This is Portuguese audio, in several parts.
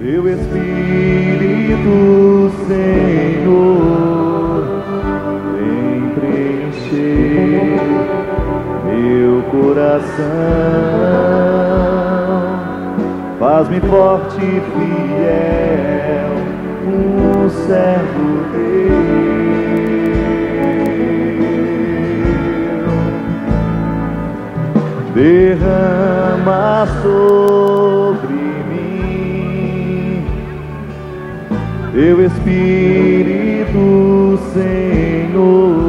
Teu Espírito, Senhor, vem preencher meu coração. Faz-me forte e fiel, um servo teu. Derrama sobre mim teu Espírito, Senhor.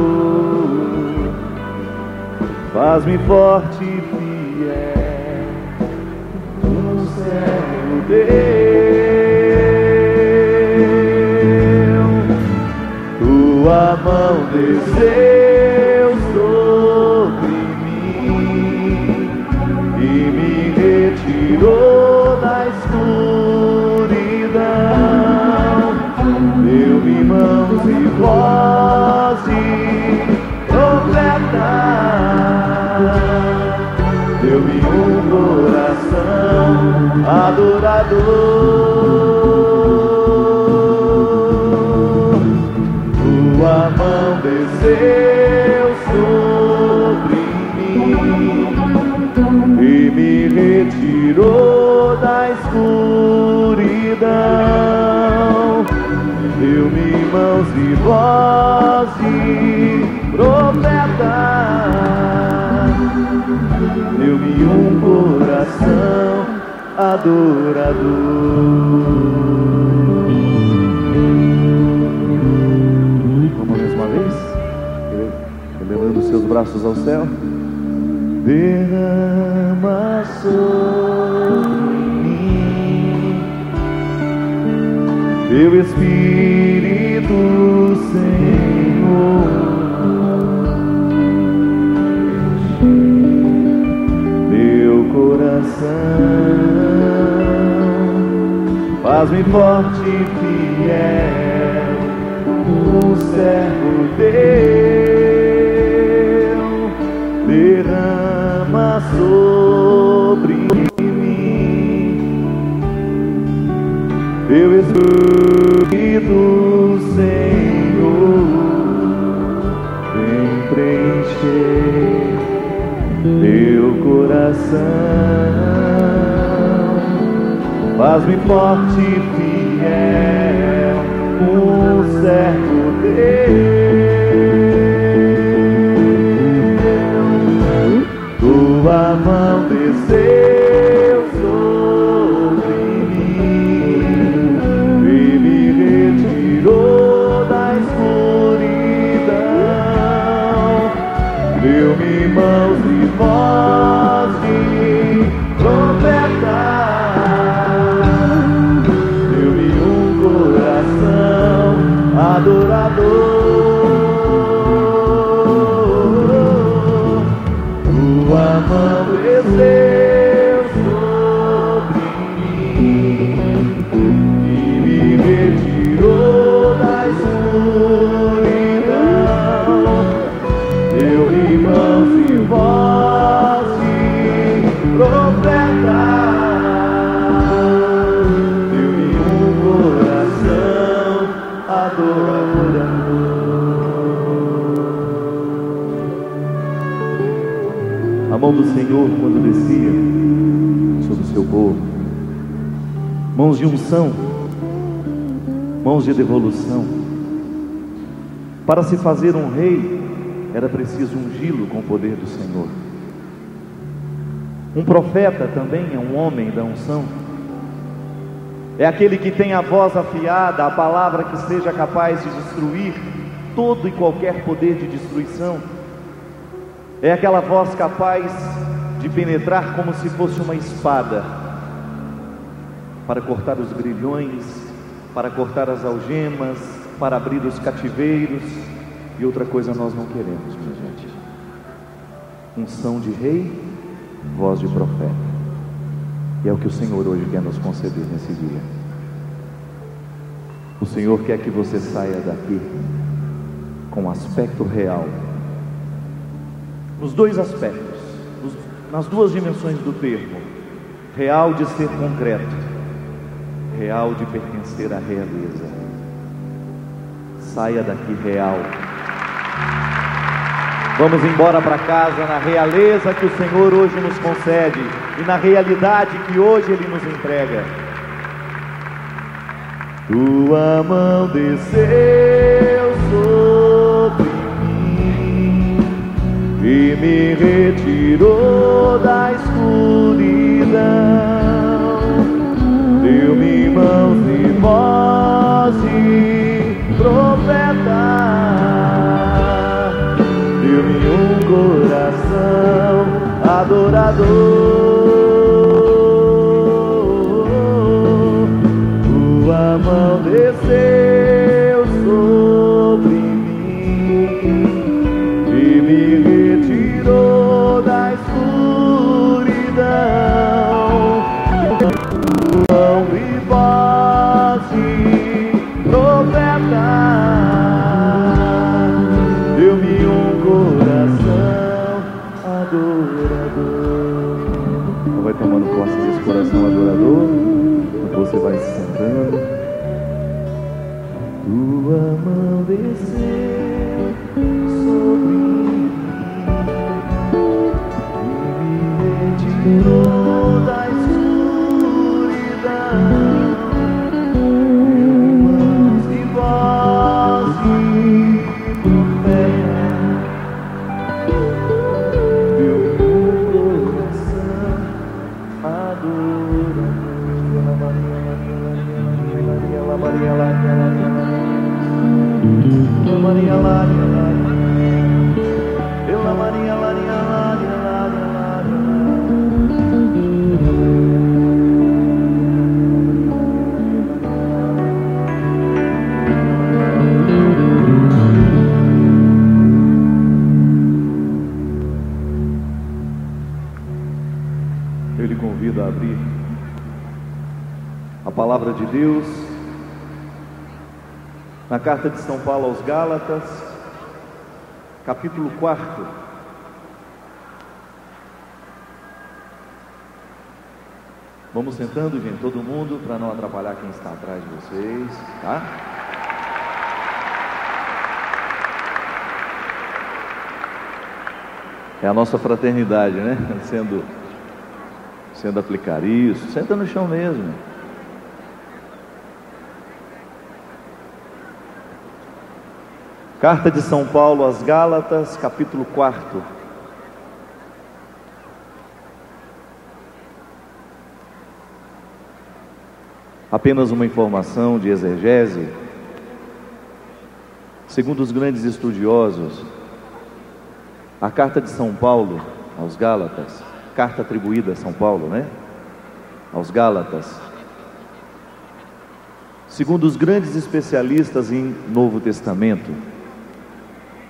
Faz-me forte e fiel, um servo teu. Tua mão desceu sobre mim e me retirou da escuridão. Deu-me mãos e voz de profeta, deu-me um coração adorador. Tua mão desceu sobre mim e me retirou da escuridão. Deu-me mãos e voz de profeta, deu-me um coração adorador. Vamos mais uma vez, elevando os seus braços ao céu. Derrama sobre mim teu Espírito, Senhor. Meu coração, faz-me forte e fiel, um servo teu. Derrama sobre mim teu Espírito, Senhor. Vem preencher meu coração. Faz-me forte e fiel, um servo teu. Tua mão desceu sobre mim e me retirou da escuridão. Deu-me mãos e voz de profeta, deu-me um coração adorador. Tua mão desceu sobre mim e me retirou da escuridão. Deu-me mãos e voz de profeta, deu-me um coração adorador. A mão do Senhor quando descia sobre o seu povo, mãos de unção, mãos de devolução. Para se fazer um rei era preciso ungí-lo com o poder do Senhor. Um profeta também é um homem da unção. É aquele que tem a voz afiada, a palavra que seja capaz de destruir todo e qualquer poder de destruição. É aquela voz capaz de penetrar como se fosse uma espada, para cortar os grilhões, para cortar as algemas, para abrir os cativeiros. E outra coisa nós não queremos, minha gente: unção de rei, voz de profeta. E é o que o Senhor hoje quer nos conceder nesse dia. O Senhor quer que você saia daqui com aspecto real, nos dois aspectos, nas duas dimensões do termo: real de ser concreto real de pertencer à realeza. Saia daqui real. Vamos embora para casa na realeza que o Senhor hoje nos concede e na realidade que hoje Ele nos entrega. Tua mão desceu sobre mim e me retirou da escuridão. Deu-me mãos e voz de profeta. Deu-me um coração adorador. Tua mão desceu sobre mim e me retirou da escuridão. Mão e voz de profeta. Deu-me um coração adorador. Então vai tomando posse desse coração adorador. Você vai se sentando. Tua mão desceu sobre mim e me retirou da escuridão. Mãos e voz de profeta. Deu-me um coração adorador. Maria, Maria, Maria, pela Maria, Maria, eu lhe convido a abrir a palavra de Deus na carta de São Paulo aos Gálatas, capítulo 4. Vamos sentando, gente, todo mundo, para não atrapalhar quem está atrás de vocês, tá? É a nossa fraternidade, né? Sendo aplicada. Isso, senta no chão mesmo. Carta de São Paulo aos Gálatas, capítulo 4. Apenas uma informação de exegese. Segundo os grandes estudiosos, a carta de São Paulo aos Gálatas, carta atribuída a São Paulo, né? Aos Gálatas, segundo os grandes especialistas em Novo Testamento,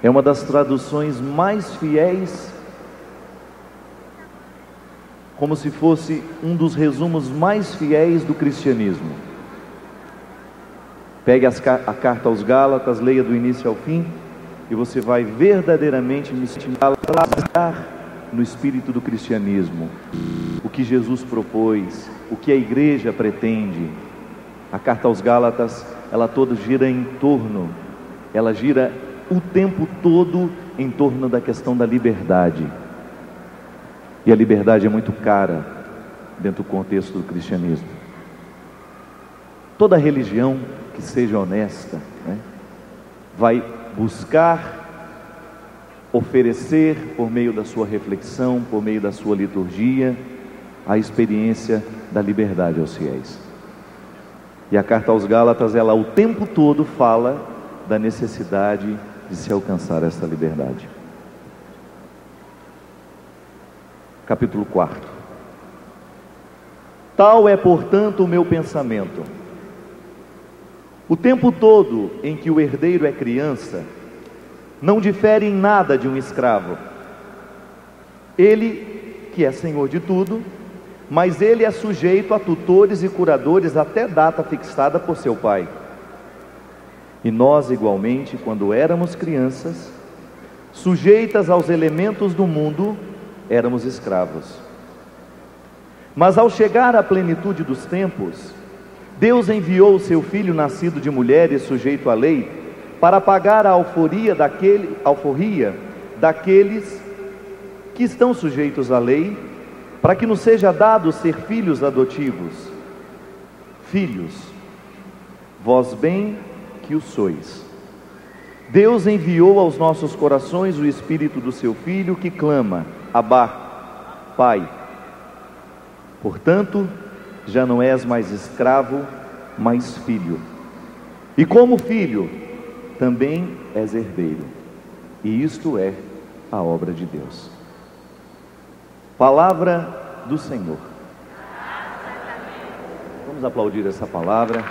é uma das traduções mais fiéis, como se fosse um dos resumos mais fiéis do cristianismo. Pegue a carta aos Gálatas, leia do início ao fim, e você vai verdadeiramente me estimular no espírito do cristianismo, o que Jesus propôs, o que a igreja pretende. A carta aos Gálatas, ela toda gira ela gira o tempo todo em torno da questão da liberdade. E a liberdade é muito cara dentro do contexto do cristianismo. Toda religião que seja honesta, né, vai buscar oferecer, por meio da sua reflexão, por meio da sua liturgia, a experiência da liberdade aos fiéis. E a carta aos Gálatas, ela o tempo todo fala da necessidade de se alcançar essa liberdade. Capítulo 4. Tal é, portanto, o meu pensamento. O tempo todo em que o herdeiro é criança, não difere em nada de um escravo. Ele, que é senhor de tudo, mas ele é sujeito a tutores e curadores até data fixada por seu pai. E nós, igualmente, quando éramos crianças, sujeitas aos elementos do mundo, éramos escravos. Mas ao chegar à plenitude dos tempos, Deus enviou o seu Filho nascido de mulher e sujeito à lei, para apagar a alforria daqueles que estão sujeitos à lei, para que nos seja dado ser filhos adotivos. Filhos, vós bem que o sois. Deus enviou aos nossos corações o Espírito do seu Filho, que clama: Abá, Pai. Portanto, já não és mais escravo, mas filho. E como filho, também és herdeiro. E isto é a obra de Deus. Palavra do Senhor. Vamos aplaudir essa palavra.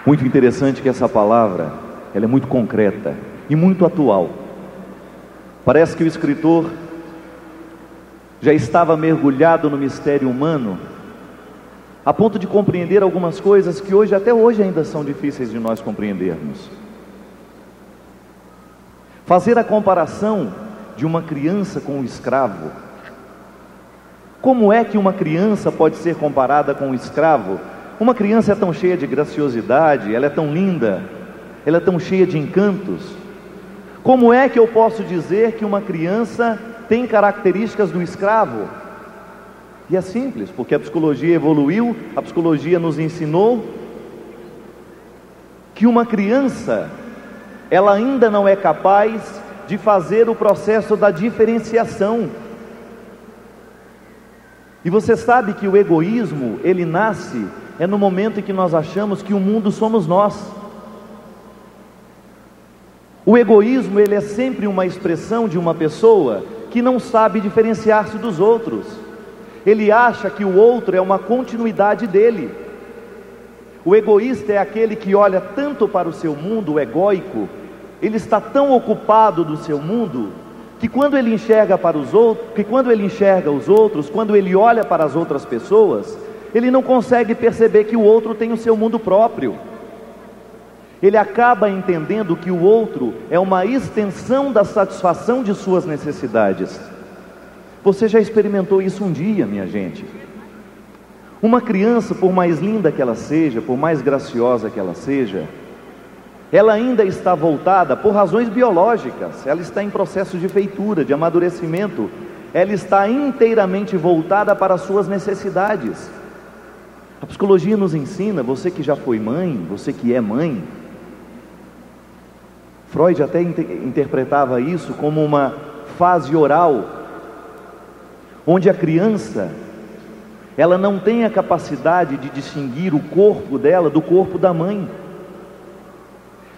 Muito interessante que essa palavra, ela é muito concreta e muito atual. Parece que o escritor já estava mergulhado no mistério humano, a ponto de compreender algumas coisas que hoje, até hoje, ainda são difíceis de nós compreendermos. Fazer a comparação de uma criança com um escravo. Como é que uma criança pode ser comparada com um escravo? Uma criança é tão cheia de graciosidade, ela é tão linda, ela é tão cheia de encantos. Como é que eu posso dizer que uma criança tem características do escravo? E é simples, porque a psicologia evoluiu, a psicologia nos ensinou que uma criança, ela ainda não é capaz de fazer o processo da diferenciação. E você sabe que o egoísmo, ele nasce no momento em que nós achamos que o mundo somos nós. O egoísmo, ele é sempre uma expressão de uma pessoa que não sabe diferenciar-se dos outros. Ele acha que o outro é uma continuidade dele. O egoísta é aquele que olha tanto para o seu mundo, o egóico. Ele está tão ocupado do seu mundo, que quando ele enxerga para os outros, quando ele olha para as outras pessoas, ele não consegue perceber que o outro tem o seu mundo próprio. Ele acaba entendendo que o outro é uma extensão da satisfação de suas necessidades. Você já experimentou isso um dia, minha gente? Uma criança, por mais linda que ela seja, por mais graciosa que ela seja, ela ainda está voltada por razões biológicas, ela está em processo de feitura, de amadurecimento, ela está inteiramente voltada para as suas necessidades. A psicologia nos ensina, você que já foi mãe, você que é mãe, Freud até interpretava isso como uma fase oral, onde a criança, ela não tem a capacidade de distinguir o corpo dela do corpo da mãe.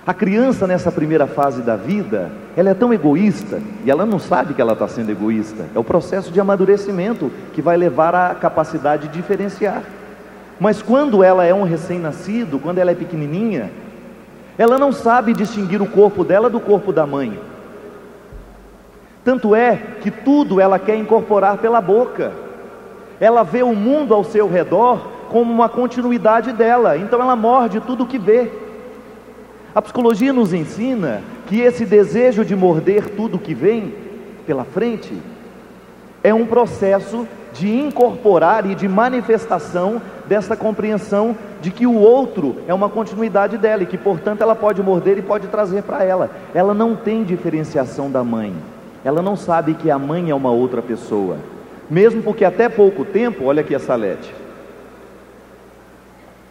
A criança, nessa primeira fase da vida, ela é tão egoísta, e ela não sabe que ela está sendo egoísta. É o processo de amadurecimento que vai levar à capacidade de diferenciar. Mas quando ela é um recém-nascido, quando ela é pequenininha, ela não sabe distinguir o corpo dela do corpo da mãe. Tanto é que tudo ela quer incorporar pela boca. Ela vê o mundo ao seu redor como uma continuidade dela, então ela morde tudo que vê. A psicologia nos ensina que esse desejo de morder tudo que vem pela frente é um processo de incorporar e de manifestação dessa compreensão de que o outro é uma continuidade dela e que, portanto, ela pode morder e pode trazer para ela. Ela não tem diferenciação da mãe, ela não sabe que a mãe é uma outra pessoa, mesmo porque até pouco tempo, olha aqui a Salete,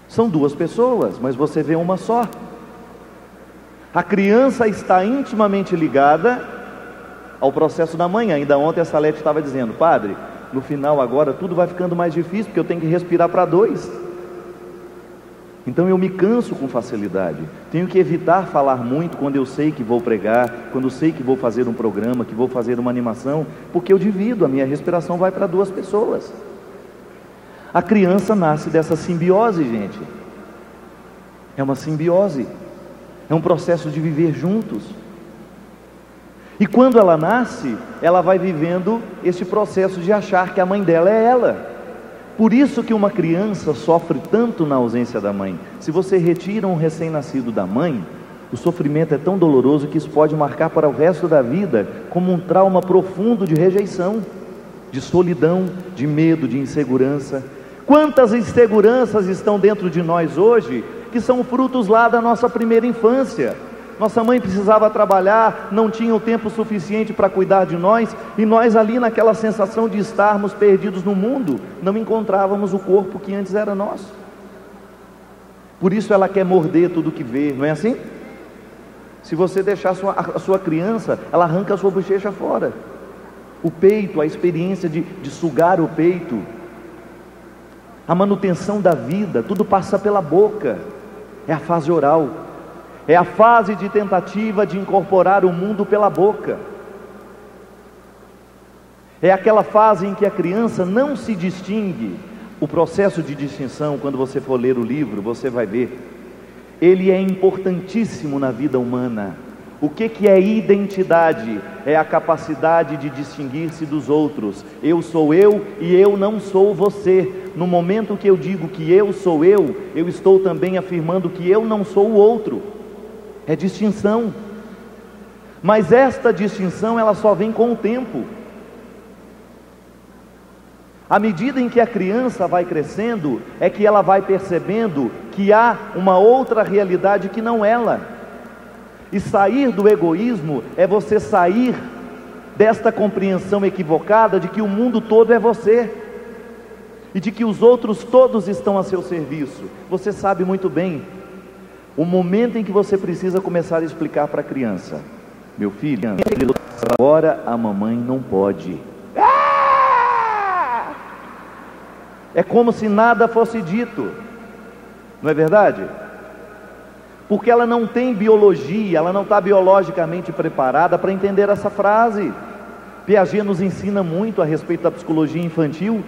são duas pessoas, mas você vê uma só. A criança está intimamente ligada ao processo da mãe. Ainda ontem a Salete estava dizendo: padre, no final agora tudo vai ficando mais difícil, porque eu tenho que respirar para dois. Então eu me canso com facilidade. Tenho que evitar falar muito quando eu sei que vou pregar, quando eu sei que vou fazer um programa, que vou fazer uma animação, porque eu divido, a minha respiração vai para duas pessoas. A criança nasce dessa simbiose, gente. É uma simbiose. É um processo de viver juntos. E quando ela nasce, ela vai vivendo esse processo de achar que a mãe dela é ela. Por isso que uma criança sofre tanto na ausência da mãe. Se você retira um recém-nascido da mãe, O sofrimento é tão doloroso que isso pode marcar para o resto da vida como um trauma profundo de rejeição, de solidão, de medo, de insegurança. Quantas inseguranças estão dentro de nós hoje que são frutos lá da nossa primeira infância? Nossa mãe precisava trabalhar, não tinha o tempo suficiente para cuidar de nós, e nós ali naquela sensação de estarmos perdidos no mundo, não encontrávamos o corpo que antes era nosso. Por isso ela quer morder tudo que vê, não é assim? Se você deixar a sua criança, ela arranca a sua bochecha fora. O peito, a experiência de sugar o peito, a manutenção da vida, tudo passa pela boca. É a fase oral, é a fase de tentativa de incorporar o mundo pela boca. É aquela fase em que a criança não se distingue. O processo de distinção, quando você for ler o livro, você vai ver, ele é importantíssimo na vida humana. O que é identidade? É a capacidade de distinguir-se dos outros. Eu sou eu e eu não sou você. No momento que eu digo que eu sou eu estou também afirmando que eu não sou o outro. É distinção. Mas esta distinção, ela só vem com o tempo. À medida em que a criança vai crescendo, é que ela vai percebendo que há uma outra realidade que não ela. E sair do egoísmo é você sair desta compreensão equivocada de que o mundo todo é você, e de que os outros todos estão a seu serviço. Você sabe muito bem o momento em que você precisa começar a explicar para a criança: meu filho, agora a mamãe não pode. É como se nada fosse dito, não é verdade? Porque ela não tem biologia, ela não está biologicamente preparada para entender essa frase. Piaget nos ensina muito a respeito da psicologia infantil.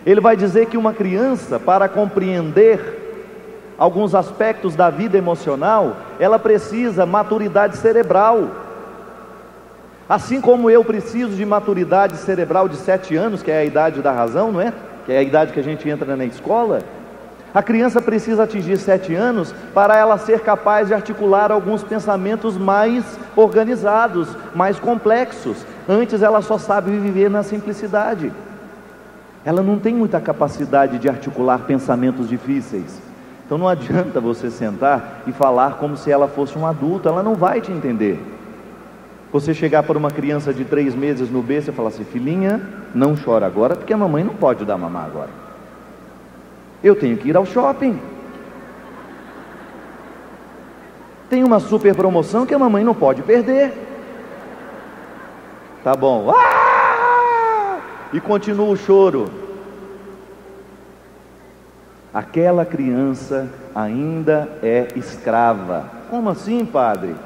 Ele vai dizer que uma criança, para compreender alguns aspectos da vida emocional, ela precisa maturidade cerebral. Assim como eu preciso de maturidade cerebral de 7 anos, que é a idade da razão, não é? Que é a idade que a gente entra na escola. A criança precisa atingir 7 anos para ela ser capaz de articular alguns pensamentos mais organizados, mais complexos. Antes ela só sabe viver na simplicidade. Ela não tem muita capacidade de articular pensamentos difíceis. Então não adianta você sentar e falar como se ela fosse um adulto, ela não vai te entender. Você chegar para uma criança de 3 meses no berço e falar assim: filhinha, não chora agora, porque a mamãe não pode dar mamar agora. Eu tenho que ir ao shopping. Tem uma super promoção que a mamãe não pode perder. Tá bom. E continua o choro. Aquela criança ainda é escrava. Como assim, padre?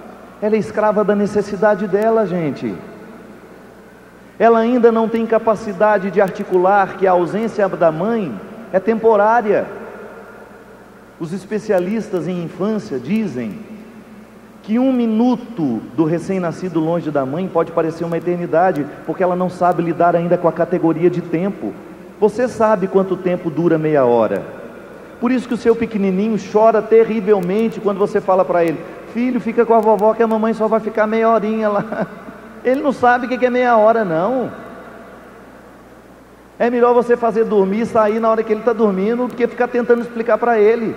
Ela é escrava da necessidade dela, gente. Ela ainda não tem capacidade de articular que a ausência da mãe é temporária. Os especialistas em infância dizem que 1 minuto do recém-nascido longe da mãe pode parecer uma eternidade, porque ela não sabe lidar ainda com a categoria de tempo. Você sabe quanto tempo dura meia hora. Por isso que o seu pequenininho chora terrivelmente quando você fala para ele: filho, fica com a vovó que a mamãe só vai ficar meia horinha lá. Ele não sabe o que é meia hora, não. É melhor você fazer dormir, sair na hora que ele está dormindo, do que ficar tentando explicar para ele.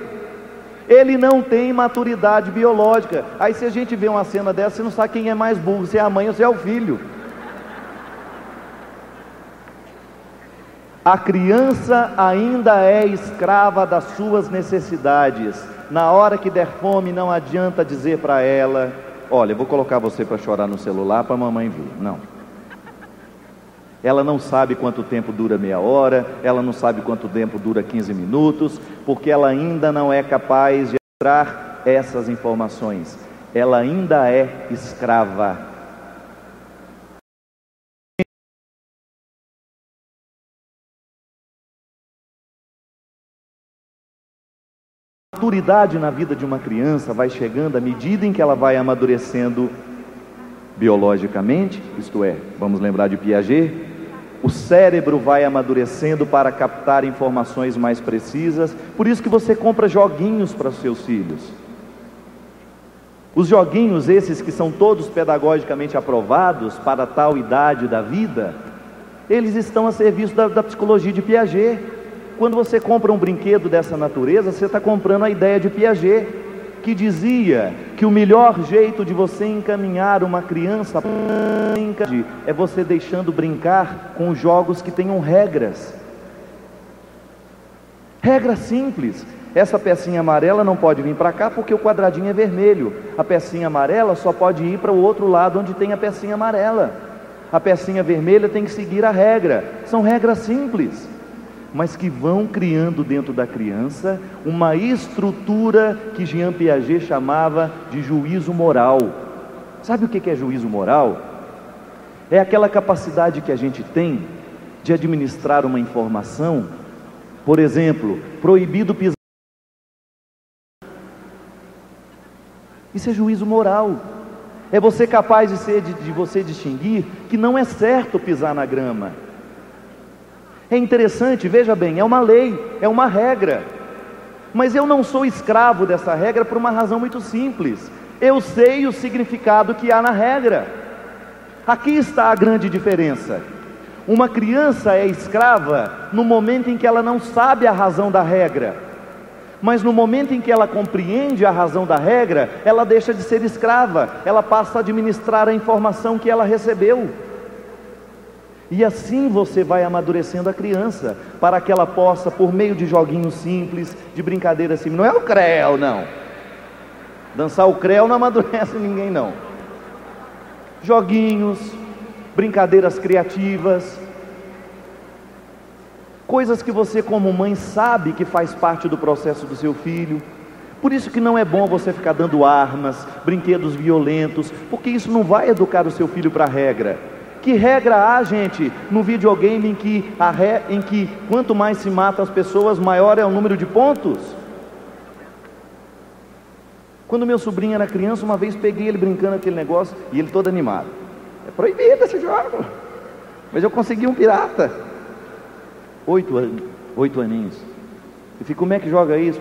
Ele não tem maturidade biológica. Aí se a gente vê uma cena dessa, você não sabe quem é mais burro, se é a mãe ou se é o filho. A criança ainda é escrava das suas necessidades. Na hora que der fome, não adianta dizer para ela: olha, eu vou colocar você para chorar no celular para a mamãe ver. Não. Ela não sabe quanto tempo dura meia hora, ela não sabe quanto tempo dura 15 minutos, porque ela ainda não é capaz de entrar essas informações. Ela ainda é escrava. A maturidade na vida de uma criança vai chegando à medida em que ela vai amadurecendo biologicamente, isto é, vamos lembrar de Piaget. O cérebro vai amadurecendo para captar informações mais precisas. Por isso que você compra joguinhos para os seus filhos. Os joguinhos esses que são todos pedagogicamente aprovados para tal idade da vida, eles estão a serviço da psicologia de Piaget. Quando você compra um brinquedo dessa natureza, você está comprando a ideia de Piaget, que dizia que o melhor jeito de você encaminhar uma criança é você deixando brincar com jogos que tenham regras. Regra simples. Essa pecinha amarela não pode vir para cá porque o quadradinho é vermelho. A pecinha amarela só pode ir para o outro lado onde tem a pecinha amarela. A pecinha vermelha tem que seguir a regra. São regras simples, mas que vão criando dentro da criança uma estrutura que Jean Piaget chamava de juízo moral. Sabe o que é juízo moral? É aquela capacidade que a gente tem de administrar uma informação. Por exemplo, proibido pisar. Isso é juízo moral. É você capaz de você distinguir que não é certo pisar na grama. É interessante, veja bem, é uma lei, é uma regra. Mas eu não sou escravo dessa regra por uma razão muito simples. Eu sei o significado que há na regra. Aqui está a grande diferença. Uma criança é escrava no momento em que ela não sabe a razão da regra. Mas no momento em que ela compreende a razão da regra, ela deixa de ser escrava, ela passa a administrar a informação que ela recebeu. E assim você vai amadurecendo a criança, para que ela possa, por meio de joguinhos simples, de brincadeiras simples, não é o creu, não. Dançar o creu não amadurece ninguém, não. Joguinhos, brincadeiras criativas, coisas que você como mãe sabe que faz parte do processo do seu filho. Por isso que não é bom você ficar dando armas, brinquedos violentos, porque isso não vai educar o seu filho para a regra. Que regra há, gente, no videogame em que quanto mais se mata as pessoas, maior é o número de pontos? Quando meu sobrinho era criança, uma vez peguei ele brincando aquele negócio e ele todo animado. É proibido esse jogo, mas eu consegui um pirata. 8 aninhos. E fica, como é que joga isso?